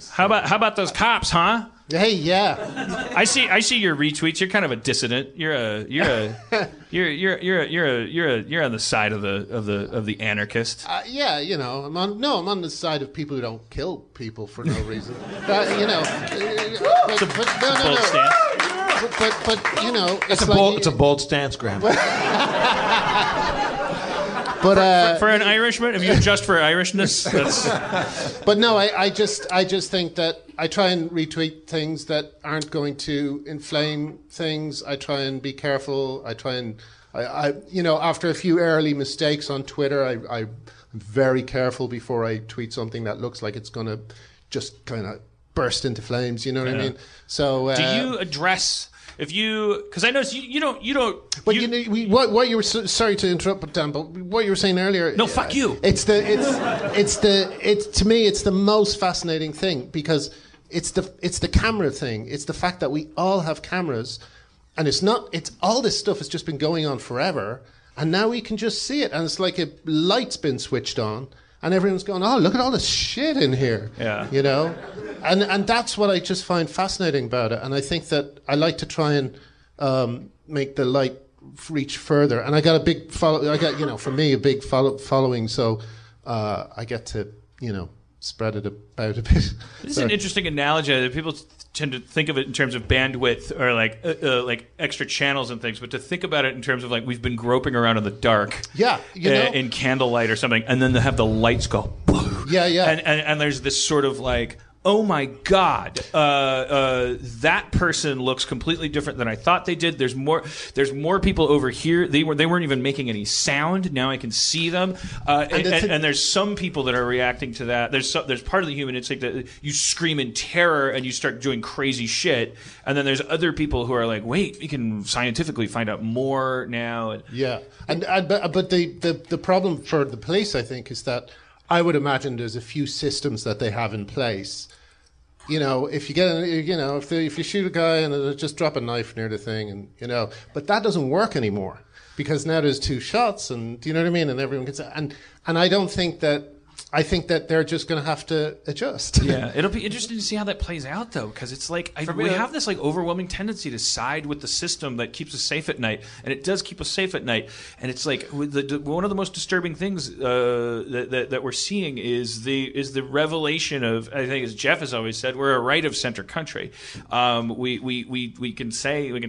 How about those cops, huh? Hey, yeah. I see your retweets. You're kind of a dissident. You're on the side of the anarchist. Yeah, you know, I'm on the side of people who don't kill people for no reason. But, you know, It's a bold stance. But you know, It's a bold stance, Graham. But for an Irishman, if you adjust for Irishness, that's. But no, I just think that I try and retweet things that aren't going to inflame things. I try and be careful. I you know, after a few early mistakes on Twitter, I'm very careful before I tweet something that looks like it's going to just kind of burst into flames. You know what I mean? So do you address? Because I noticed you don't. But what you were sorry to interrupt, Dan, but what you were saying earlier. No, fuck you. It's to me it's the most fascinating thing because it's the camera thing. It's the fact that we all have cameras, and it's all this stuff has just been going on forever, and now we can just see it, and it's like a light's been switched on. And everyone's going, oh, look at all this shit in here. Yeah. You know? And that's what I just find fascinating about it. And I think that I like to try and make the light reach further. And I got a big for me, a big following. So I get to, you know, spread it about a bit. This is an interesting analogy. People tend to think of it in terms of bandwidth or like extra channels and things, but to think about it in terms of like we've been groping around in the dark, in candlelight or something, and then to have the lights go, and there's this sort of like, oh my God, that person looks completely different than I thought they did. There's more people over here. They weren't even making any sound. Now I can see them. And there's some people that are reacting to that. There's part of the human instinct that you scream in terror and you start doing crazy shit. And then there's other people who are like, wait, we can scientifically find out more now. Yeah, but the problem for the police, I think, is that I would imagine there's a few systems that they have in place. You know, if you if you shoot a guy and they just drop a knife near the thing, and you know, but that doesn't work anymore because now there's 2 shots, and do you know what I mean? And everyone gets and I don't think that. I think that they're just going to have to adjust. Yeah, it'll be interesting to see how that plays out, though, because it's like we have this like overwhelming tendency to side with the system that keeps us safe at night, and it does keep us safe at night. And it's like one of the most disturbing things that we're seeing is the revelation of, I think, as Jeff has always said, we're a right of center country. We can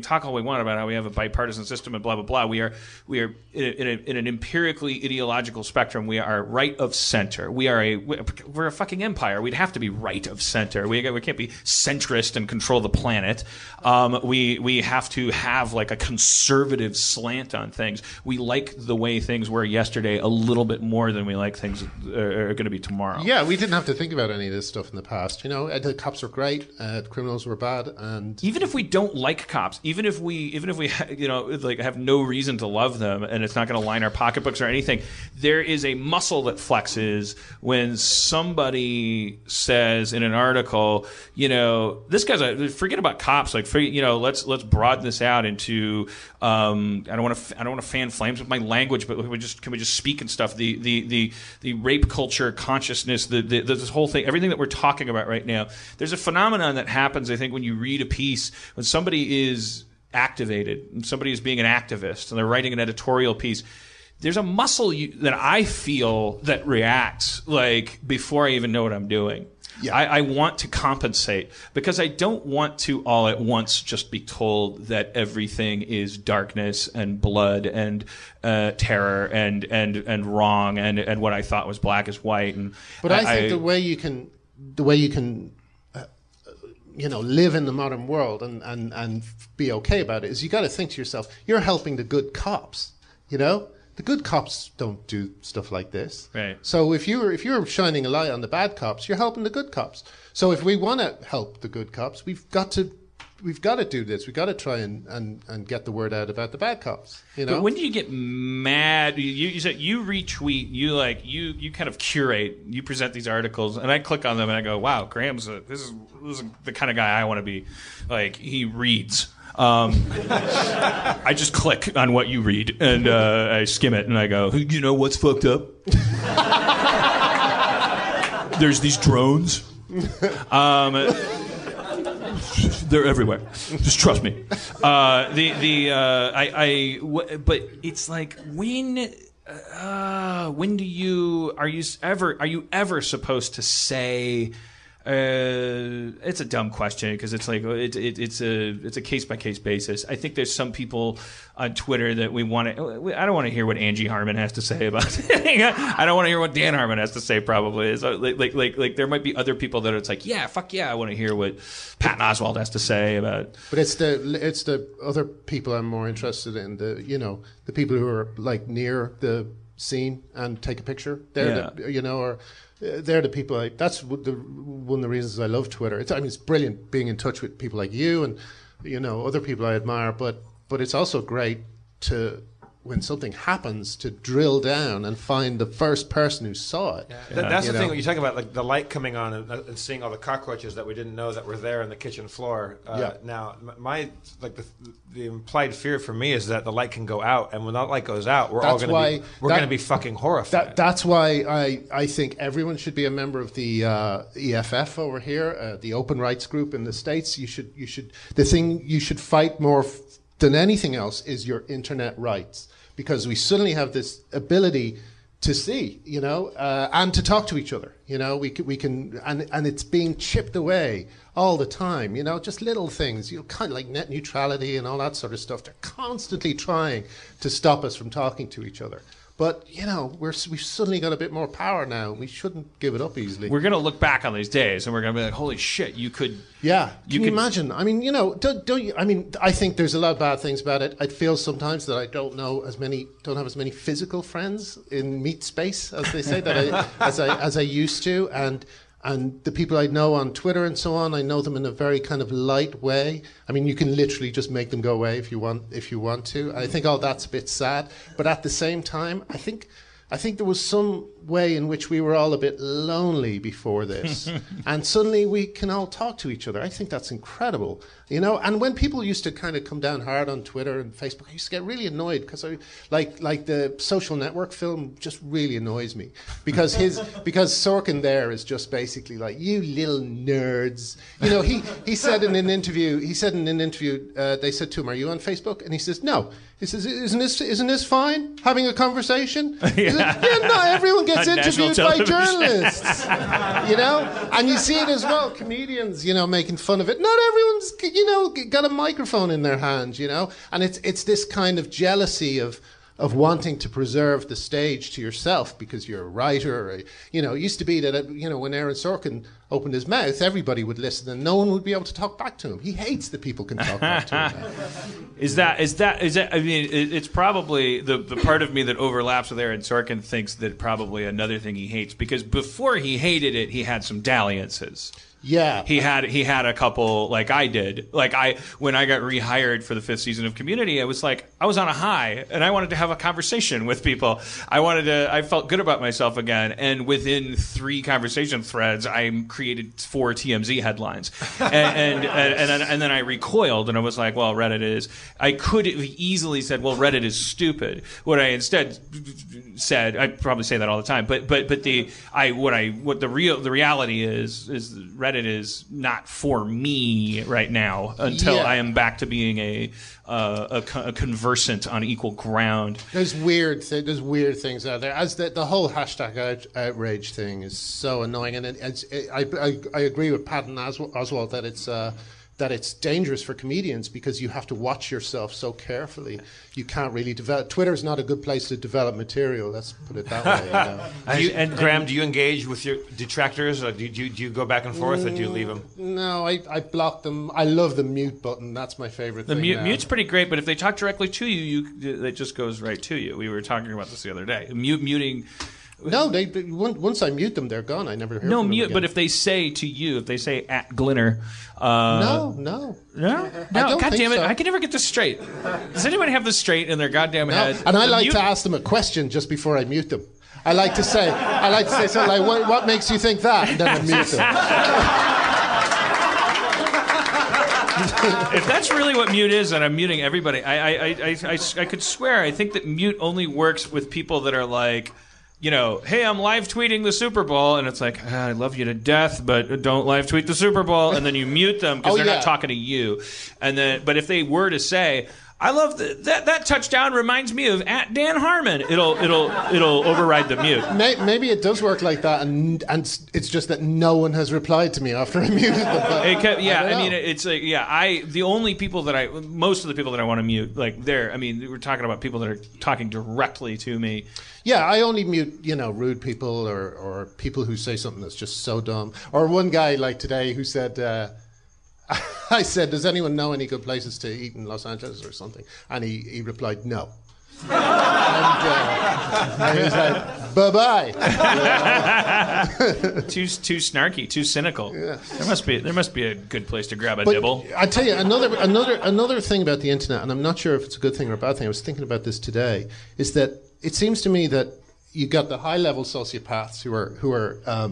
talk all we want about how we have a bipartisan system and blah blah blah. We are in an empirically ideological spectrum. We are right of center. We're a fucking empire. We'd have to be right of center. We can't be centrist and control the planet. We have to have like a conservative slant on things. We like the way things were yesterday a little bit more than we like things are going to be tomorrow. Yeah, we didn't have to think about any of this stuff in the past. You know, the cops were great, the criminals were bad, and even if we don't like cops, even if we like have no reason to love them, and it's not going to line our pocketbooks or anything, there is a muscle that flexes when somebody says in an article, you know, this guy's forget about cops, like, let's broaden this out into I don't want to fan flames with my language, but can we just speak and stuff, the rape culture consciousness, this whole thing, everything that we're talking about right now. There's a phenomenon that happens, I think, when you read a piece, when somebody is activated and somebody is being an activist and they're writing an editorial piece. There's a muscle that I feel that reacts like before I even know what I'm doing. Yeah. I want to compensate because I don't want to all at once just be told that everything is darkness and blood and terror and wrong and what I thought was black is white. But I think the way you can live in the modern world and be okay about it is you got to think to yourself, you're helping the good cops, you know? The good cops don't do stuff like this. Right. So if you're shining a light on the bad cops, you're helping the good cops. So if we want to help the good cops, we've got to do this. We've got to try and get the word out about the bad cops. You know. But when do you get mad? You said you retweet. You kind of curate. You present these articles, and I click on them and I go, wow, Graham's this is the kind of guy I want to be. Like, he reads. I just click on what you read and I skim it and I go, you know what's fucked up? There's these drones They're everywhere. Just trust me. But it's like when do you are you ever supposed to say? It's a dumb question because it's like it's a case by case basis. I think there's some people on Twitter that we want to. I don't want to hear what Angie Harmon has to say about it. I don't want to hear what Dan Harmon has to say. Probably so like there might be other people that it's like fuck yeah I want to hear what Patton Oswalt has to say about. But it's the other people I'm more interested in. The people who are like near the scene and take a picture. They're they're the people. That's one of the reasons I love Twitter. It's brilliant being in touch with people like you and other people I admire. But it's also great to when something happens to drill down and find the first person who saw it. Yeah. That's the thing when you talk about like the light coming on and seeing all the cockroaches that we didn't know that were there on the kitchen floor. Now, my the implied fear for me is that the light can go out, and when that light goes out, we're all going to be fucking horrified. That's why I think everyone should be a member of the EFF over here, the Open Rights Group in the States. You should the thing you should fight more than anything else is your internet rights, because we suddenly have this ability to see, and to talk to each other. We can, and it's being chipped away all the time. Just little things, kind of like net neutrality and all that sort of stuff. They're constantly trying to stop us from talking to each other. But we've suddenly got a bit more power now. We shouldn't give it up easily. We're going to look back on these days, and we're going to be like, "Holy shit, you could." Yeah, can you imagine? I mean, don't you? I mean, I think there's a lot of bad things about it. I feel sometimes that I don't have as many physical friends in meat space, as they say, as I used to, and the people I know on Twitter and so on, I know them in a very kind of light way. I mean, you can literally just make them go away if you want to. I think all that's a bit sad, but at the same time, I think there was some way in which we were all a bit lonely before this, and suddenly we can all talk to each other. I think that's incredible, And when people used to kind of come down hard on Twitter and Facebook, I used to get really annoyed because I like the Social Network film just really annoys me because Sorkin there is just basically like, you little nerds. He said in an interview. They said to him, "Are you on Facebook?" And he says, "No." He says, "Isn't this fine? Having a conversation?" Not everyone gets interviewed by journalists, And you see it as well, comedians, making fun of it. Not everyone's, got a microphone in their hand, And it's this kind of jealousy of wanting to preserve the stage to yourself because you're a writer. It used to be that, when Aaron Sorkin opened his mouth, everybody would listen and no one would be able to talk back to him. He hates that people can talk back to him. Is that? I mean, it's probably the part of me that overlaps with Aaron Sorkin thinks that probably another thing he hates, because before he hated it, he had some dalliances. Yeah, he had a couple, like I did. Like when I got rehired for the 5th season of Community, I was on a high, and I wanted to have a conversation with people. I felt good about myself again, and within 3 conversation threads, I created 4 TMZ headlines, and then I recoiled, and I was like, well, Reddit is. I could have easily said, well, Reddit is stupid. What I instead said, I probably say that all the time, but the reality is Reddit is not for me right now until I am back to being a conversant on equal ground. There's weird things out there. As the whole hashtag outrage thing is so annoying, and I agree with Patton Oswalt that it's dangerous for comedians because you have to watch yourself so carefully. You can't really develop. Twitter's not a good place to develop material. Let's put it that way. Graham, do you engage with your detractors? Or do you go back and forth, or do you leave them? No, I block them. I love the mute button. That's my favorite thing. The mute's pretty great, but if they talk directly to you, it just goes right to you. We were talking about this the other day. Muting. No, once I mute them, they're gone. I never hear from them again. But if they say to you, if they say @Glinner, no. God damn it! So. I can never get this straight. Does anyone have this straight in their goddamn head? And I like to ask them a question just before I mute them. I like to say something like, "What makes you think that?" And then I mute them. If that's really what mute is, and I'm muting everybody, I could swear. I think that mute only works with people that are like hey, I'm live tweeting the Super Bowl, and it's like, I love you to death, but don't live tweet the Super Bowl, and then you mute them because they're not talking to you. And then, but if they were to say, I love that touchdown reminds me of @Dan Harmon, it'll override the mute. Maybe it does work like that, and it's just that no one has replied to me after I muted them. It's like, the only people most of the people that I want to mute, we're talking about people that are talking directly to me. Yeah, I only mute, rude people or people who say something that's just so dumb. Or one guy like today who said, I said, does anyone know any good places to eat in Los Angeles or something? And he replied, no. And he was like, bye-bye. Too snarky, too cynical. Yeah. There must be a good place to grab a nibble. I tell you, another thing about the internet, and I'm not sure if it's a good thing or a bad thing, I was thinking about this today, is that it seems to me that you got the high-level sociopaths who are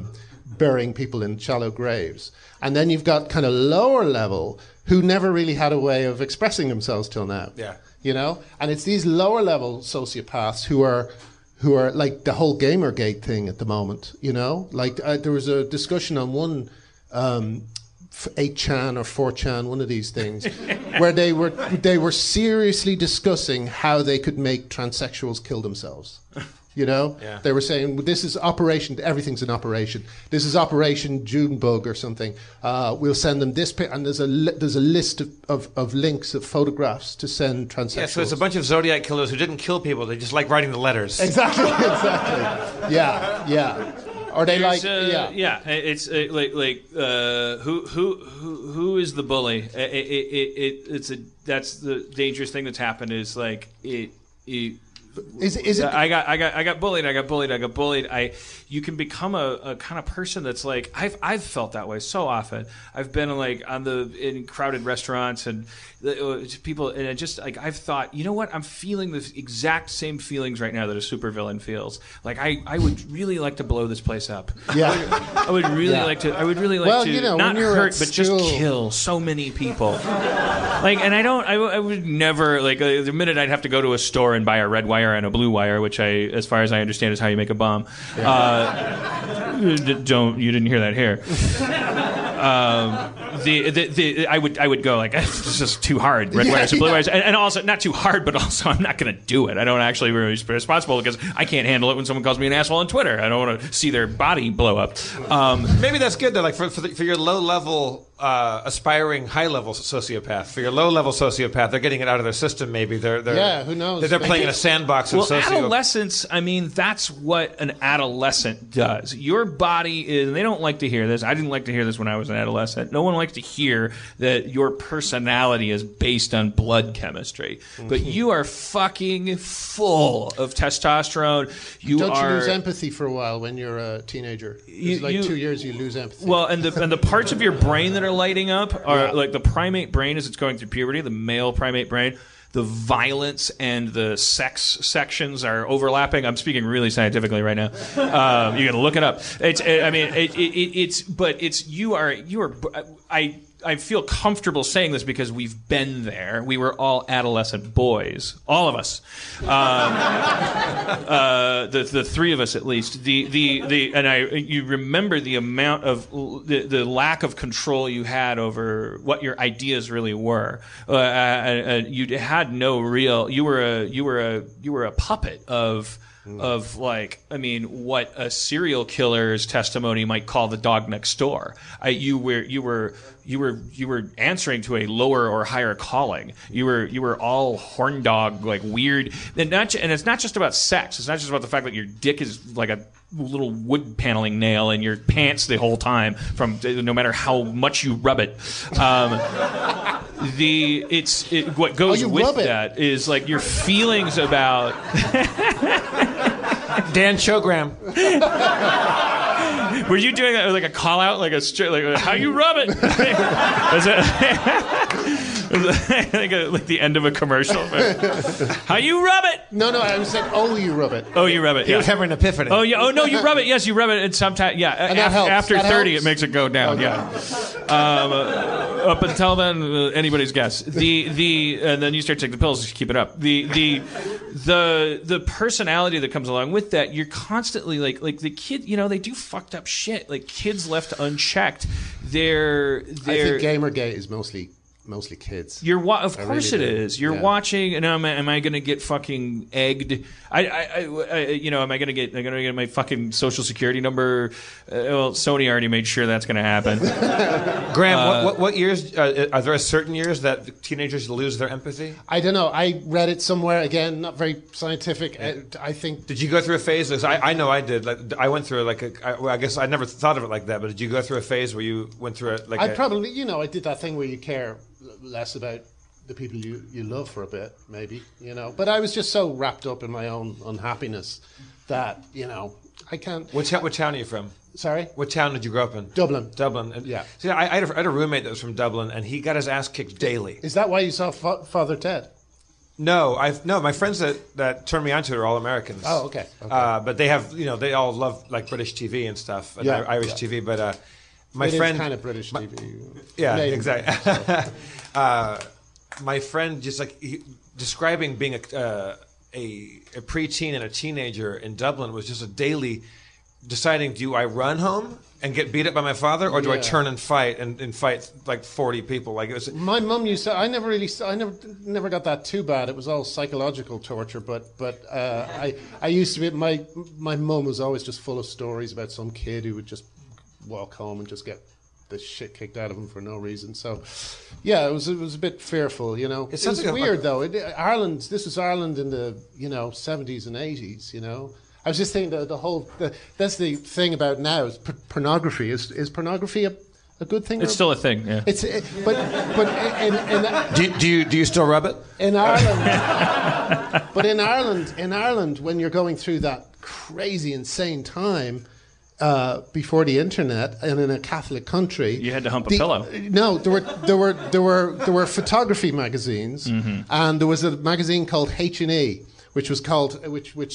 burying people in shallow graves. And then you've got kind of lower level who never really had a way of expressing themselves till now. Yeah. And it's these lower level sociopaths who are like the whole Gamergate thing at the moment, there was a discussion on one 8chan or 4chan, one of these things, where they were seriously discussing how they could make transsexuals kill themselves. Yeah. They were saying, this is operation, everything's an operation. This is Operation Junebug or something. We'll send them this, and there's a list of links of photographs to send transsexuals. Yeah, so it's a bunch of Zodiac killers who didn't kill people. They just like writing the letters. Exactly. Yeah. Or they It's who is the bully? That's the dangerous thing that's happened is like it. Is it? I got bullied. You can become a kind of person that's like I've felt that way so often. I've been in crowded restaurants and people, and I've thought, you know what? I'm feeling the exact same feelings right now that a supervillain feels. Like I would really like to blow this place up. Yeah. I would really like to. I would really like to not hurt, but just kill so many people. I would never the minute I'd have to go to a store and buy a red wire and a blue wire, which as far as I understand, is how you make a bomb. Yeah. You didn't hear that here. I would go it's just too hard. Red wires and blue wires, and also not too hard, but also I'm not going to do it. I don't actually really be responsible because I can't handle it when someone calls me an asshole on Twitter. I don't want to see their body blow up. Maybe that's good though. For your low level. Aspiring high-level sociopath. For your low-level sociopath, they're getting it out of their system. Maybe they're who knows? They're playing in a sandbox of adolescence. I mean, that's what an adolescent does. Your body is. They don't like to hear this. I didn't like to hear this when I was an adolescent. No one likes to hear that your personality is based on blood chemistry. But you are fucking full of testosterone. Don't you lose empathy for a while when you're a teenager? It's 2 years you lose empathy. Well, and the parts of your brain that are lighting up are like the primate brain as it's going through puberty, the male primate brain. The violence and the sex sections are overlapping. I'm speaking really scientifically right now. You got to look it up. I feel comfortable saying this because we've been there. We were all adolescent boys, all of us. The three of us at least. You remember the amount of the lack of control you had over what your ideas really were. You had no real. You were a puppet of what a serial killer's testimony might call the dog next door. You were answering to a lower or higher calling. You were all horn dog, like weird, and it's not just about sex. It's not just about the fact that your dick is like a little wood paneling nail in your pants the whole time, from no matter how much you rub it. What goes with that is like your feelings about Dan Chogram. Were you doing that like a call out, like how you rub it? like the end of a commercial. How you rub it? No, I was saying, oh, you rub it. Oh, you rub it. He Yeah. was having an epiphany. Oh yeah. Oh no, you rub it. Yes, you rub it. And sometimes, yeah. And that helps. After That 30, helps. it makes it go down. Okay. Yeah. Up until then, anybody's guess. And then you start taking the pills to keep it up. The personality that comes along with that, you're constantly like the kid. They do fucked up shit. Like kids left unchecked. They're I think Gamergate is mostly kids. Of course really it do. is. You're Yeah. watching, and am I going to get fucking egged? Am I going to get my fucking social security number? Well, Sony already made sure that's going to happen. Graham, what years are there certain years that teenagers lose their empathy? I don't know. I read it somewhere. Again, not very scientific. I think. Did you go through a phase? I know I did. Like I went through I guess I never thought of it like that. But did you go through a phase where you went through it? I probably, I did that thing where you care less about the people you love for a bit, maybe, But I was just so wrapped up in my own unhappiness that, I can't. What town are you from? Sorry? What town did you grow up in? Dublin. Dublin. Yeah. See, I had a roommate that was from Dublin, and he got his ass kicked daily. Is that why you saw Father Ted? No, my friends that turned me onto it are all Americans. Oh, okay. But they have, they all love like British TV and stuff, and Irish TV. But my friend is kind of British TV. Yeah, Made in exactly. My friend just describing being a preteen and a teenager in Dublin was just a daily deciding: do I run home and get beat up by my father, or do I turn and fight and fight like 40 people? Like it was. My mum used to. I never got that too bad. It was all psychological torture. But I used to be. My mum was always just full of stories about some kid who would just walk home and just get the shit kicked out of him for no reason. So, yeah, it was a bit fearful, It was weird though. Ireland. This was Ireland in the 70s and 80s. I was just thinking that's the thing about now is pornography. Is pornography a good thing? It's still a thing. Yeah. But Do you still rub it? in Ireland? But in Ireland, when you're going through that crazy, insane time. Before the internet and in a Catholic country, you had to hump a pillow. No, there were photography magazines, and there was a magazine called H&E, which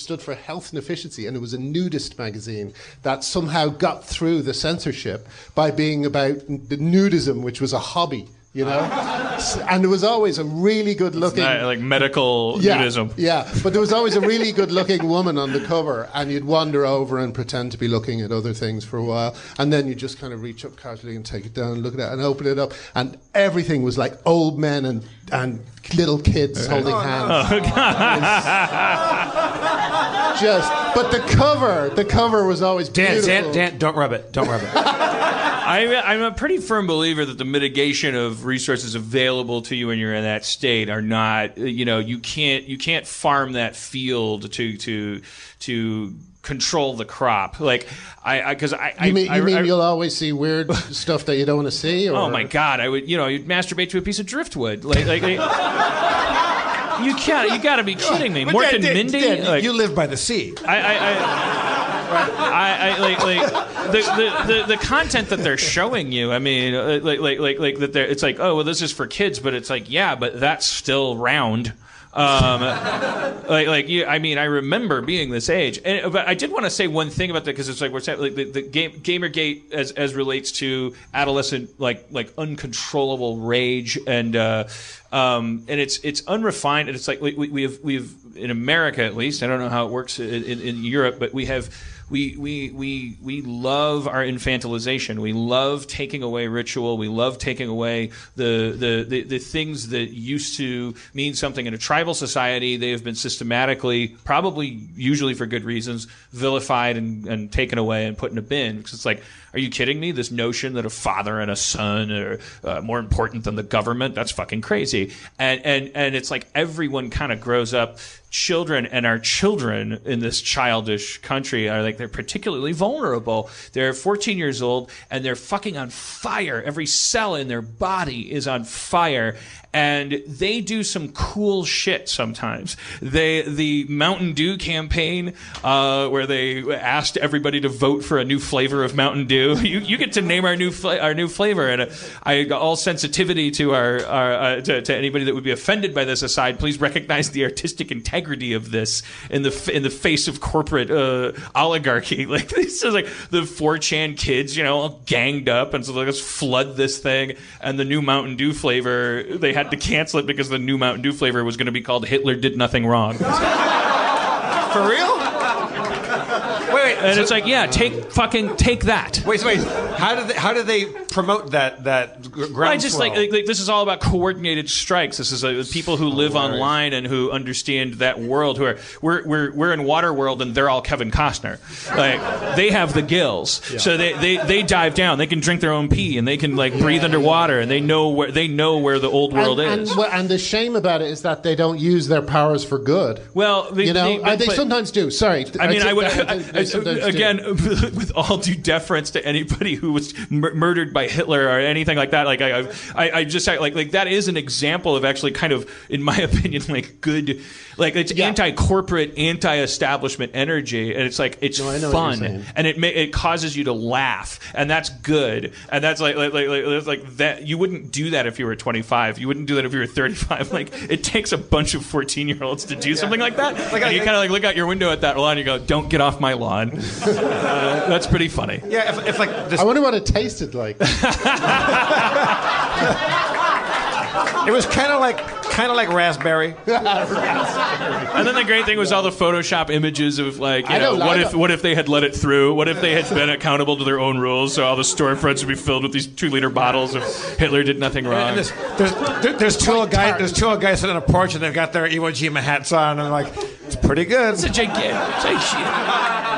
stood for Health and Efficiency, and it was a nudist magazine that somehow got through the censorship by being about the nudism, which was a hobby. And there was always a really good-looking... like medical nudism. Yeah, but there was always a really good-looking woman on the cover, and you'd wander over and pretend to be looking at other things for a while, and then you just kind of reach up casually and take it down and look at it and open it up, and everything was like old men and little kids holding hands. Oh, God. But the cover was always beautiful. Dan, don't rub it. Don't rub it. I'm a pretty firm believer that the mitigation of resources available to you when you're in that state are not, you can't farm that field to control the crop. Like You mean you'll always see weird stuff that you don't want to see? Or? Oh my God, I would you'd masturbate to a piece of driftwood. Like you can't. You got to be kidding me. Mork and Mindy. You live by the sea. The content that they're showing you. I mean, like that. It's like, oh well, this is for kids, but it's like, yeah, but that's still round. I mean, I remember being this age, but I did want to say one thing about that because it's like we're saying, like the Gamergate as relates to adolescent like uncontrollable rage and it's unrefined and it's like we have in America at least. I don't know how it works in Europe, but we have. We love our infantilization. We love taking away ritual. We love taking away the things that used to mean something in a tribal society. They have been systematically, probably usually for good reasons, vilified and taken away and put in a bin. Because it's like, are you kidding me? This notion that a father and a son are more important than the government, that's fucking crazy. And it's like everyone kind of grows up children, and our children in this childish country are like, they're particularly vulnerable. They're 14 years old and they're fucking on fire. Every cell in their body is on fire. And they do some cool shit sometimes. The Mountain Dew campaign, where they asked everybody to vote for a new flavor of Mountain Dew. You get to name our new flavor. And all sensitivity to our to anybody that would be offended by this aside, please recognize the artistic integrity of this in the face of corporate oligarchy. Like, this is like the 4chan kids, all ganged up, and so let's flood this thing. And the new Mountain Dew flavor, they had to cancel it because the new Mountain Dew flavor was going to be called Hitler Did Nothing Wrong. For real? Wait. And it's like, yeah, take that. Wait. How do they promote that groundswell? I just like this is all about coordinated strikes. This is people who live online and who understand that world. We're in water world, and they're all Kevin Costner. Like, they have the gills, so they dive down. They can drink their own pee, and they can breathe underwater, and they know where the old world is. And the shame about it is that they don't use their powers for good. Well, they sometimes do. Sorry, I mean, again, with all due deference to anybody who was murdered by Hitler or anything like that, I just that is an example of actually kind of, in my opinion, good, it's anti-corporate, anti-establishment energy, and it's fun, and it causes you to laugh, and that's good, and that's like that. You wouldn't do that if you were 25. You wouldn't do that if you were 35. It takes a bunch of 14-year-olds to do something like that. And you kind of look out your window at that lawn and you go, "Don't get off my lawn." That's pretty funny. Yeah, if this... I wonder what it tasted like. It was kind of like raspberry. And then the great thing was all the Photoshop images of what if they had let it through? What if they had been accountable to their own rules? So all the storefronts would be filled with these 2-liter bottles of Hitler Did Nothing Wrong. And there's two old guys sitting on a porch, and they've got their Iwo Jima hats on, and they're like, it's pretty good.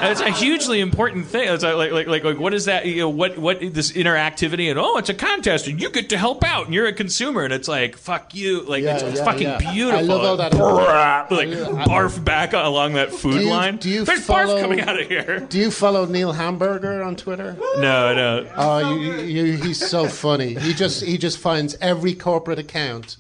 It's a hugely important thing. It's like what is that? What this interactivity, and it's a contest, and you get to help out, and you're a consumer, and it's like, fuck you, it's fucking beautiful. I love all that. Barf back along that food line. There's barf coming out of here. Do you follow Neil Hamburger on Twitter? No. Oh, he's so funny. He just finds every corporate account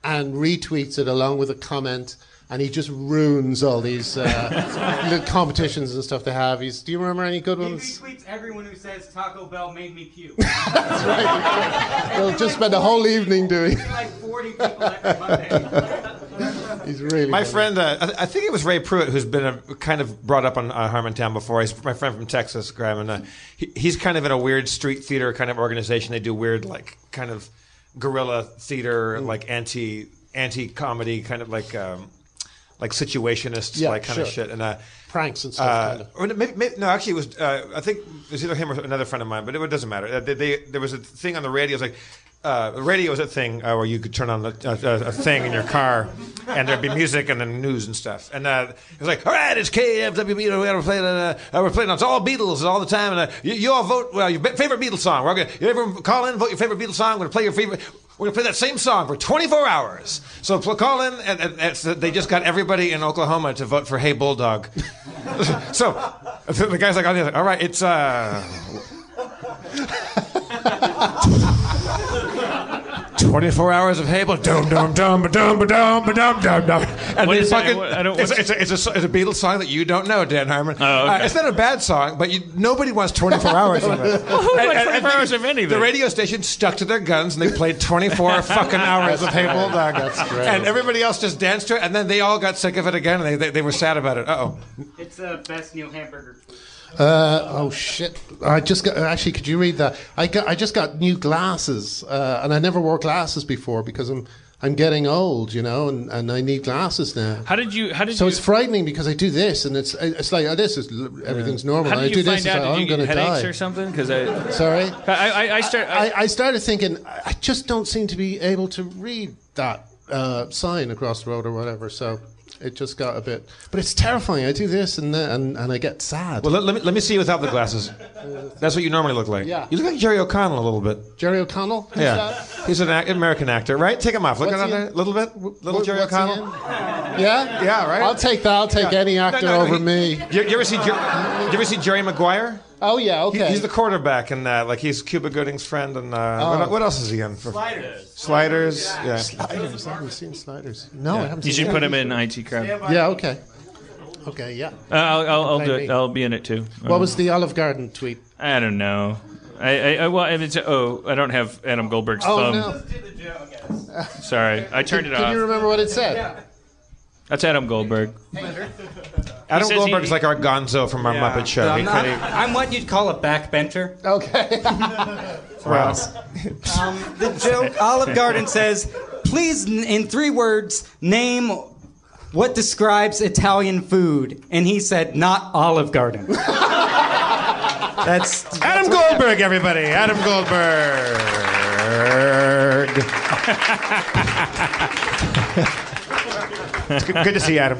and retweets it along with a comment. And he just ruins all these little competitions and stuff they have. Do you remember any good ones? He retweets everyone who says Taco Bell made me puke. That's right. He'll just spend the whole evening doing. Like 40 people every Monday. He's really my friend. I think it was Ray Pruitt who's been kind of brought up on Harmontown before. He's my friend from Texas, Graham, and he's kind of in a weird street theater kind of organization. They do weird kind of guerrilla theater, anti-comedy, kind of like situationist kind of shit, and pranks and stuff. No, actually, it was. I think it was either him or another friend of mine, but it doesn't matter. There was a thing on the radio. It was the radio was a thing where you could turn on a thing in your car, and there'd be music and then news and stuff. And it was like, all right, it's KFWB. We're playing. It's all Beatles all the time. And you all vote your favorite Beatles song. You ever call in, vote your favorite Beatles song. We're gonna play your favorite. We're going to play that same song for 24 hours. So call in, and they just got everybody in Oklahoma to vote for Hey Bulldog. So the guy's like, all right, it's... 24 hours of Hey Bulldog. Dum dum dum dum dum dum dum dum. And what is fucking, it's a Beatles song that you don't know, Dan Harmon. Oh, okay. It's not a bad song, but nobody wants 24 hours of it. Well, who wants 24 hours of anything? The radio station stuck to their guns, and they played 24 fucking hours of Hey Bulldog. That's great. And everybody else just danced to it, and then they all got sick of it again, and they were sad about it. Uh-oh. It's the best Neil Hamburger tweet. Shit! I just got. Actually, could you read that? I just got new glasses, and I never wore glasses before because I'm getting old, and I need glasses now. How did you? So it's frightening because I do this, and it's like this is everything's normal. How did you find out? I'm Did you get headaches die. or something? Sorry. I started thinking I just don't seem to be able to read that sign across the road or whatever. So. it just got a bit. But it's terrifying. I do this and I get sad. Well, let me see you without the glasses. That's what you normally look like. Yeah. You look like Jerry O'Connell a little bit. Jerry O'Connell? Who's Yeah. that? He's an American actor, right? Take him off. Look What's at he him in? there. A little bit. Little Jerry What's he O'Connell. in? Yeah? Yeah, right? I'll take that. I'll take any actor over me. You ever see Jerry Maguire? Oh, yeah, okay. He's the quarterback in that. Like, he's Cuba Gooding's friend. And what else is he in? Sliders. Yeah. Sliders. I haven't seen Sliders. No, I haven't You seen should put him in IT Crowd. Yeah, okay. Okay, yeah. I'll do Maybe. it. I'll be in it too. What was the Olive Garden tweet? I don't know. I don't have Adam Goldberg's thumb. No. Sorry, I turned it Can off. you remember what it said? That's Adam Goldberg. Adam says Goldberg's he- like our Gonzo from our Muppet Show. I'm what you'd call a backbencher. Okay. Well, The joke, Olive Garden says, please, in 3 words, name what describes Italian food. And he said, not Olive Garden. That's Adam Goldberg, everybody. Adam Goldberg. It's good to see you, Adam.